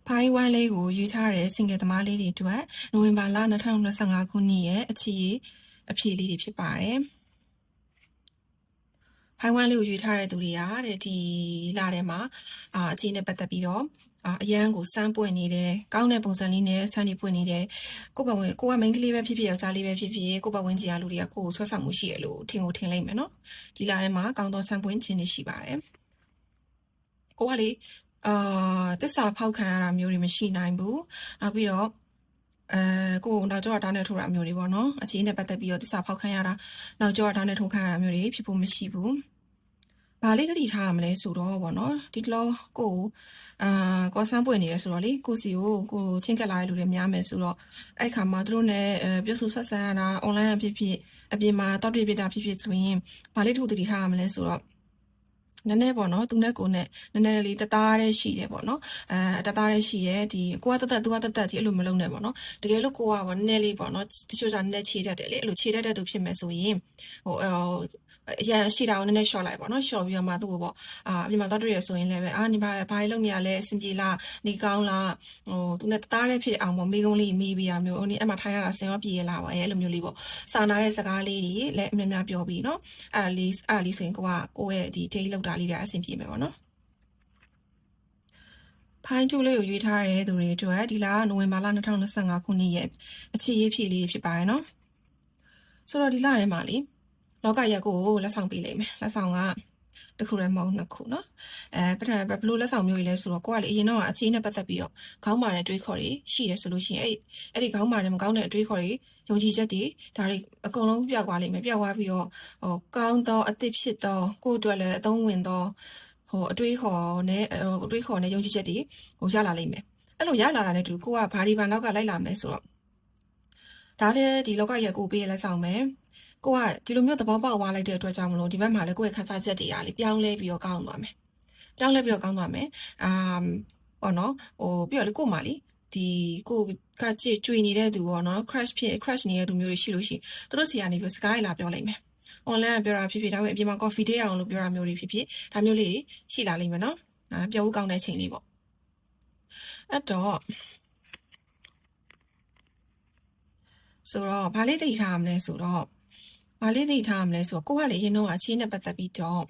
ဖိုင်ဝမ်လေးကိုရွေးထားတဲ့စင်ကယ်သမားလေးတွေအတွက်နိုဝင်ဘာလ2025ခုနှစ်ရဲ့အဖြေလေးတွေဖြစ်ပါတယ်။ဖိုင်ဝမ်လေးကိုရွေးထားတဲ့သူတွေကတဲ့ဒီလထဲမှာအခြေနဲ့ပတ်သက်ပြီးတော့အရန်ကိုစမ်းပွင့်နေတယ်ကောင်းတဲ့ပုံစံလေးနဲ့စမ်းနေပွင့်နေတယ်ကိုကမိန်းကလေးပဲဖြစ်ဖြစ်ယောက်ျားလေးပဲဖြစ်ဖြစ်ကိုပတ်ဝန်းကျင်ကလူတွေကကိုကိုဆွတ်ဆောင်မှုရှိရလို့ထင်လိုက်မယ်နော်ဒီလထဲမှာကောင်းသောစမ်းပွင့်ခြင်းတွေရှိပါတယ်ကိုကလေတစ္ဆာဖောက်ခံရတာမျိုးတွေမရှိနိုင်ဘူးနောက်ပြီးတော့ကိုနောက်ကျောတောင်းနဲ့ထိုးတာမျိုးတွေပေါ့နော်အခြေနဲ့ပတ်သက်ပြီးတော့တစ္ဆာဖောက်ခံရတာနောက်ကျောတောင်းနဲ့ထိုးခံရတာမျိုးတွေဖြစ်ဖို့မရှိဘူးဘာလေးသတိထားရမလဲဆိုတော့ပေါ့နော်ဒီလောကိုကောဆန်းပွင့်နေတယ်ဆိုတော့လေကိုစီကိုချင်းကက်လာတဲ့လူတွေများမယ်ဆိုတော့အဲ့ခါမှာသူတို့ ਨੇ ပြောဆိုဆက်ဆံရတာ online ဖြစ်ဖြစ်အပြင်မှာတောက်ပြပြတာဖြစ်ဖြစ်ဆိုရင်ဘာလေးထိုးသတိထားရမလဲဆိုတော့နည်းနည်းပေါ့နော်သူနဲ့ကိုနဲ့နည်းနည်းလေးတသားတည်းရှိတယ်ပေါ့နော်တသားတည်းရှိရဲ့ဒီကိုကတသက်သူကတသက်ကြီးအဲ့လိုမလုပ်နဲ့ပေါ့နော်တကယ်လို့ကိုကပေါ့နည်းနည်းလေးပေါ့နော်တချို့ကနည်းနည်းခြေတတ်တယ်လေအဲ့လိုခြေတတ်တဲ့သူဖြစ်မယ်ဆိုရင်အရန်ရှိတာကိုနည်းနည်း short လိုက်ပေါ့နော် short ပြီးတော့မှသူ့ကိုပေါ့အပြင်မှာတော့တွေ့ရဆိုရင်လည်းပဲနေဘာလုပ်နေရလဲအဆင်ပြေလားနေကောင်းလားသူနဲ့တသားတည်းဖြစ်အောင်ပေါ့မိကုန်းလေးမိပြီးတာမျိုးအဲ့မှာထိုင်ရတာဆင်ရောပြေရလားပေါ့အဲ့လိုမျိုးလေးပေါ့စာနာတဲ့စကားလေးတွေလည်းအများများပြောပြီးနော်အဲ့လေးဆိုရင်ကိုရဲ့ဒီ date လောက်တာလေးတွေအဆင်ပြေမယ်ပေါ့နော်ဖိုင်းကျူလေးကိုရွေးထားတဲ့သူတွေအတွက်ဒီလနိုဝင်ဘာလ2025ခုနှစ်ရဲ့အခြေရေးဖြည့်လေးဖြစ်ပါတယ်နော်ဆိုတော့ဒီလထဲမှာလေလောကရက်ကိုလက်ဆောင်ပေးလိုက်မယ်လက်ဆောင်ကတခုတည်းမဟုတ်နှစ်ခုနော်ပထမဘယ်လိုလက်ဆောင်မျိုးကြီးလဲဆိုတော့ကိုကလေအရင်တော့အခြေနဲ့ပတ်သက်ပြီးတော့ခေါင်းမာတဲ့တွေးခေါ်တွေရှိတယ်ဆိုလို့ရှိရင်အဲ့ဒီခေါင်းမာတဲ့မကောင်းတဲ့အတွေးခေါ်တွေယုံကြည်ချက်တွေဒါတွေအကုန်လုံးပြောက်သွားလိမ့်မယ်ပြောက်သွားပြီးတော့ကောင်းသောအသစ်ဖြစ်သောကိုယ့်အတွက်လည်းအသုံးဝင်သောအတွေးခေါ်နဲ့ယုံကြည်ချက်တွေရလာလိမ့်မယ်အဲ့လိုရလာတာနဲ့တူကိုကဘာဒီဘာနောက်ကလိုက်လာမယ်ဆိုတော့ဒါလည်းဒီလောကရက်ကိုပေးရလက်ဆောင်မယ်ကိုကဒီလိုမျိုးသဘောပေါက်သွားလိုက်တဲ့အတွက်ကြောင့်မလို့ဒီဘက်မှာလည်းကိုယ့်ရဲ့ခန်းစားချက်တွေကလေပြောင်းလဲပြီးတော့ကောင်းသွားမယ်ပေါ့နော်ပြီးတော့လေကို့မှာလေဒီကိုကကြွေနေတဲ့သူပေါ့နော် crush နေတဲ့သူမျိုးတွေရှိလို့ရှိရင်သူတို့စီကနေပြီးစကားရလာပြောလိုက်မယ် online ကပြောတာဖြစ်ဖြစ်ဒါပေမဲ့အပြင်မှာ coffee date အောင်လို့ပြောတာမျိုးတွေဖြစ်ဖြစ်ဒါမျိုးလေးရှိလာလိမ့်မယ်နော်ပြောဖို့ကောင်းတဲ့ချိန်လေးပေါ့အဲ့တော့ဆိုတော့ဘာလေးသိထားရမလဲဆိုတော့ကိုကလေရင်တော့အချင်းနဲ့ပတ်သက်ပြီးတော့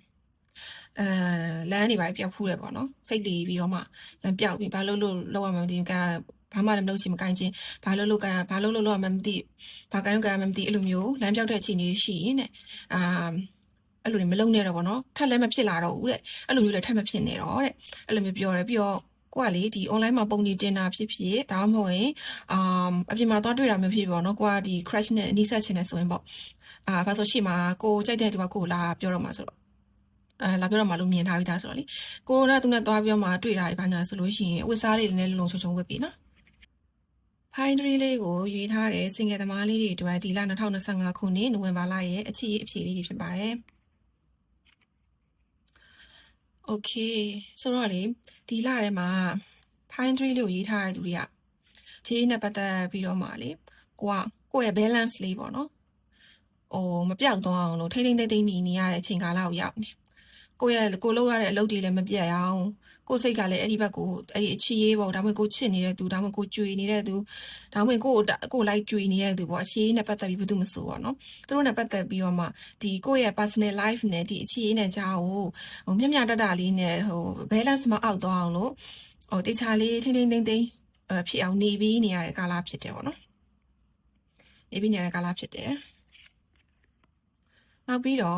လမ်းနေပါပျောက်ဖူးတယ်ပေါ့နော်စိတ်လီပြီးတော့မှလမ်းပျောက်ပြီးဘာလို့လောက်ရမှမသိဘူးကဘာမှလည်းမလုပ်ချင်မကိုင်းချင်းဘာလို့လောက်ရမှမသိဘာကိုင်းမှမသိအဲ့လိုမျိုးလမ်းပျောက်တဲ့အချိန်ကြီးရှိရင်တဲ့အဲ့လိုတွေမလုပ်နဲ့တော့ပေါ့နော်ထပ်လည်းမဖြစ်လာတော့ဘူးတဲ့အဲ့လိုမျိုးလည်းထပ်မဖြစ်နဲ့တော့တဲ့အဲ့လိုမျိုးပြောတယ်ပြီးတော့ကိုကလေဒီ online မှာပုံနေတင်တာဖြစ်ဖြစ်ဒါမှမဟုတ်ရင်အပြင်မှာသွားတွေ့တာမျိုးဖြစ်ပေါ့နော်ကိုကဒီ crush နဲ့အနီးဆက်ချင်တယ်ဆိုရင်ပေါ့ဘာဆိုရှိမှာကိုကြိုက်တဲ့သူကကိုလာပြောတော့မှာဆိုတော့လာပြောတော့မှလို့မြင်ထားပြီးသားဆိုတော့လေကိုရိုနာသူနဲ့သွားပြောမှတွေ့တာဘာညာဆိုလို့ရှိရင်ဝတ်စားတွေလည်းလုံချုံဝတ်ပြီးနော်ဖိုင်3လေးကိုရွေးထားတဲ့စင်ငယ်သမားလေးတွေအတွက်ဒီလ2025ခုနှစ်နိုဝင်ဘာလရဲ့အဖြေလေးတွေဖြစ်ပါတယ်โอเคဆိုတော့လေဒီလထဲမှာဖိုင်3လေးကိုရေးထားတဲ့သူတွေကခြေနဲ့ပတ်သက်ပြီးတော့မှလေကိုယ့်ရဲ့ balance လေးပေါ့နော်မပြောက်သွားအောင်လို့ထိမ့်နေရတဲ့အချိန်ကာလကိုရောက်နေကိုလုပ်ရတဲ့အလုပ်တွေလည်းမပြတ်အောင်ကိုစိတ်ကလည်းအဲ့ဒီဘက်ကိုအဲ့ဒီအချီရေးပေါ့ဒါမှမဟုတ်ကိုချစ်နေတဲ့သူဒါမှမဟုတ်ကိုကြွေနေတဲ့သူဒါမှမဟုတ်ကိုလိုက်ကြွေနေတဲ့သူပေါ့အချီရေးနဲ့ပတ်သက်ပြီးဘာလို့မဆိုပေါ့နော်သူတို့နဲ့ပတ်သက်ပြီးတော့မှဒီကိုယ့်ရဲ့ personal life နဲ့ဒီအချီရေးနဲ့ကြားကိုမျက်မျှတလေးနဲ့balance မအောက်သွားအောင်လို့တေချာလေးထိမ့်ဖြစ်အောင်နေပြီးနေရတဲ့ကာလဖြစ်တယ်ပေါ့နော်နေပြီးနေရတဲ့ကာလဖြစ်တယ်နောက်ပြီးတော့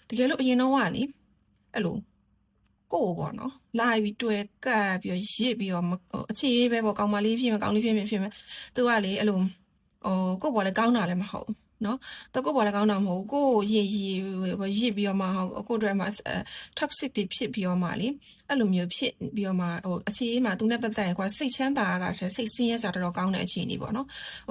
တကယ်လို့အရင်တော့ကလေအဲ့လိုကိုပေါ့နော်လာပြီးတွေ့ကပ်ပြီးရစ်ပြီးတော့အခြေရေးပဲပေါ့ကောင်းမလေးဖြစ်မယ်ကောင်းလေးဖြစ်မယ်သူကလေအဲ့လိုကိုပေါ်လည်းကောင်းတာလည်းမဟုတ်နော်တော့ကိုပေါ်လည်းကောင်းတာမဟုတ်ကိုရစ်ပြီးတော့မှကိုတို့မှာ toxic တွေဖြစ်ပြီးတော့မှလေအဲ့လိုမျိုးဖြစ်ပြီးတော့မှအခြေရေးမှာသူနဲ့ပတ်သက်ရင်ကွာစိတ်ချမ်းသာရတာစိတ်ဆင်းရဲစရာတော်ကောင်းတဲ့အခြေအနေပေါ့နော်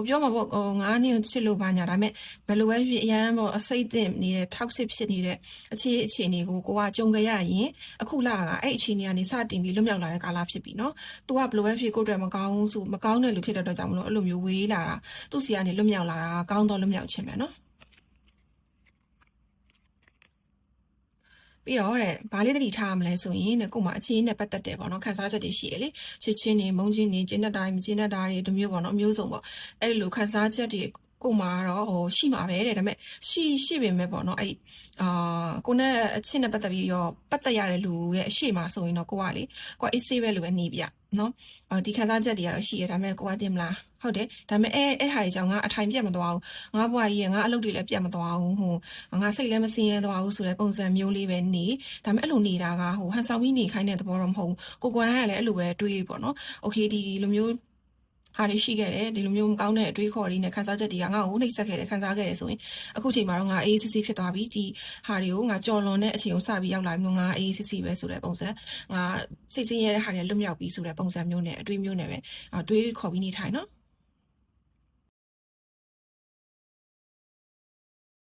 ပြောမှာပေါ့ငါးနှစ်ချစ်လို့ပါညာဒါပေမဲ့ဘယ်လိုပဲဖြစ်အရန်ပေါ့အစိတ်သင့်နေတဲ့ toxic ဖြစ်နေတဲ့အခြေအနေကိုကကြုံကြရရင်အခုလာကအဲ့အခြေအနေကနေစတင်ပြီးလွတ်မြောက်လာတဲ့ကာလဖြစ်ပြီနော်သူကဘယ်လိုပဲဖြစ်ကိုတို့မကောင်းတဲ့လူဖြစ်တဲ့အတွက်ကြောင့်မလို့အဲ့လိုမျိုးဝေးလာတာသူ့စီကနေလွတ်မြောက်လာတာကောင်းတော့လွတ်မြောက်ခြင်းပဲနော်ပ ပြီးတော့တဲ့ဘာလေးတတိထားမလဲဆိုရင်တဲ့ကို့မှာအခြေအနေနဲ့ပတ်သက်တယ်ပေါ့နော်ခန်းစားချက်တွေရှိရလေချစ်ချင်းတွေမုန်းချင်းတွေကျင်းတတ်တာတွေမကျင်းတတ်တာတွေဒီမျိုးပေါ့နော်အမျိုးစုံပေါ့အဲ့လိုခန်းစားချက်တွေကိုမှာတော့ရှိမှာပဲတဲ့ဒါပေမဲ့ရှိပေမဲ့ပေါ့နော်အဲ့ကိုနဲ့အချင်းနဲ့ပတ်သက်ပြီးရောပတ်သက်ရတဲ့လူရဲ့အရှိမဆိုရင်တော့ကိုကလေကိုကအေးဆေးပဲလို့ပဲနေပြနော်ဒီခံစားချက်တွေကတော့ရှိရဒါပေမဲ့ကိုကတင်မလားဟုတ်တယ်ဒါပေမဲ့အဲ့ဟာတွေကြောင့်ငါအထိုင်ပြတ်မသွားဘူးငါဘွားကြီးရဲ့ငါအလုပ်တွေလည်းပြတ်မသွားဘူးငါစိတ်လည်းမစင်းရဲသွားဘူးဆိုတဲ့ပုံစံမျိုးလေးပဲနေဒါပေမဲ့အဲ့လိုနေတာကဟန်ဆောင်ပြီးနေခိုင်းတဲ့သဘောတော့မဟုတ်ဘူးကိုယ်တိုင်ကလည်းအဲ့လိုပဲတွေးပေါ့နော်โอเคဒီလိုမျိုးအားရရှိခဲ့တယ်ဒီလိုမျိုးမကောင်းတဲ့အတွေးခေါ်တွေနဲ့ခန်းစားချက်တွေကငါ့ကိုနှိပ်စက်ခဲ့တယ်ခန်းစားခဲ့တယ်ဆိုရင်အခုချိန်မှာတော့ငါအေးစစ်စစ်ဖြစ်သွားပြီဒီဟာတွေကိုငါကြော်လွန်တဲ့အချိန်ကိုစပြီးရောက်လာပြီးငါအေးစစ်စစ်ပဲဆိုတဲ့ပုံစံငါစိတ်ဆင်းရဲတဲ့ဟာတွေလွတ်မြောက်ပြီးဆိုတဲ့ပုံစံမျိုးနဲ့အတွေးမျိုးနဲ့ပဲတွေးခေါ်ပြီးနေထိုင်နော်